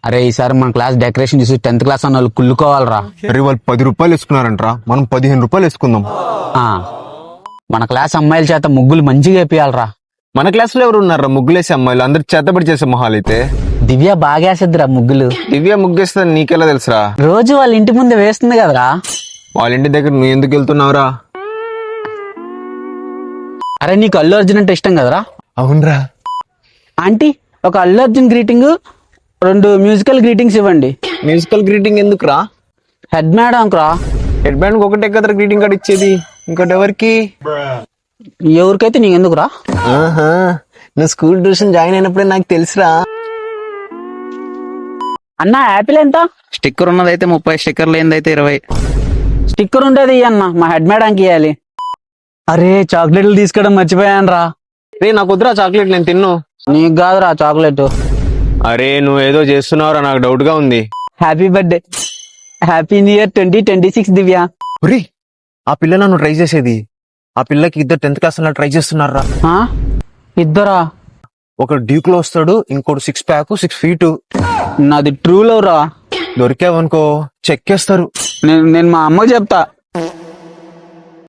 అరే ఈసారి మన క్లాస్ డెకరేషన్ చూసి 10th క్లాస్ అన్న వాళ్ళు కుళ్ళుకోవాలరా. అరే వాళ్ళు 10 రూపాయలు వేసుకున్నారంట్రా, మనం 15 రూపాయలు వేసుకుందాం. ఆ, మన క్లాస్ అమ్మాయిల చేత ముగ్గులు మంచిగా వేపియాలరా. మన క్లాస్ లో ఎవరు ఉన్నారా ముగ్గులేసే అమ్మాయిలు? అందరు చేతబడి చేసే మొహాలు అయితే. దివ్య బాగా వేసేద్దిరా ముగ్గులు. దివ్య ముగ్గేస్తా నీకెలా తెలుసురా? రోజు వాళ్ళ ఇంటి ముందు వేస్తుంది కదరా. వాళ్ళ ఇంటి దగ్గర నువ్వు ఎందుకు వెళ్తున్నావురా? అరే నీకు అల్లు అర్జున్ అంటే ఇష్టం కదరా. అవునరా. ఆంటీ ఒక Allu Arjun greeting, 2 musical greetings ఇవ్వండి. మ్యూజికల్ గ్రీటింగ్ ఎందుకురా? హెడ్ మేడం రా. హెడ్ బ్యాండ్ ఒకటే కదా గ్రీటింగ్ కార్డ్ ఇచ్చేది, ఇంకోటి ఎవరికి? ఎవరికైతే నీకు ఎందుకురా. ఆహా, నువ్వు స్కూల్ ట్యూషన్ జాయిన్ అయినప్పుడే నాకు తెలుసురా. అన్న యాపిల్ ఎంత? స్టిక్కర్ ఉన్నదైతే 30, స్టిక్కర్ లేనిదైతే 20. స్టిక్కర్ ఉండేది అన్న, మా హెడ్ మేడంకి ఇవ్వాలి. అరే చాక్లెట్లు తీసుకోవడం మర్చిపోయాను రా. రే నాకు వద్దురా చాక్లెట్, నేను తిన్ను. నీకు కాదురా చాక్లెట్. అరే నువ్వు ఏదో చేస్తున్నావురా, నాకు డౌట్ గా ఉంది. Happy birthday, happy new year 2026 దివ్య. ఒరే ఆ పిల్ల నన్ను ట్రై చేసేది. ఆ పిల్లకి ఇద్దరు 10th క్లాస్ అలా ట్రై చేస్తున్నారా. ఆ? ఇద్దరా? ఒక డ్యూక్ లో వస్తాడు, ఇంకోటి 6 ప్యాక్ 6 ఫీట్. నాది ట్రూ లవ్ రా. దొరికావనుకో చెక్కేస్తారు. నేను మా అమ్మకి చెప్తా.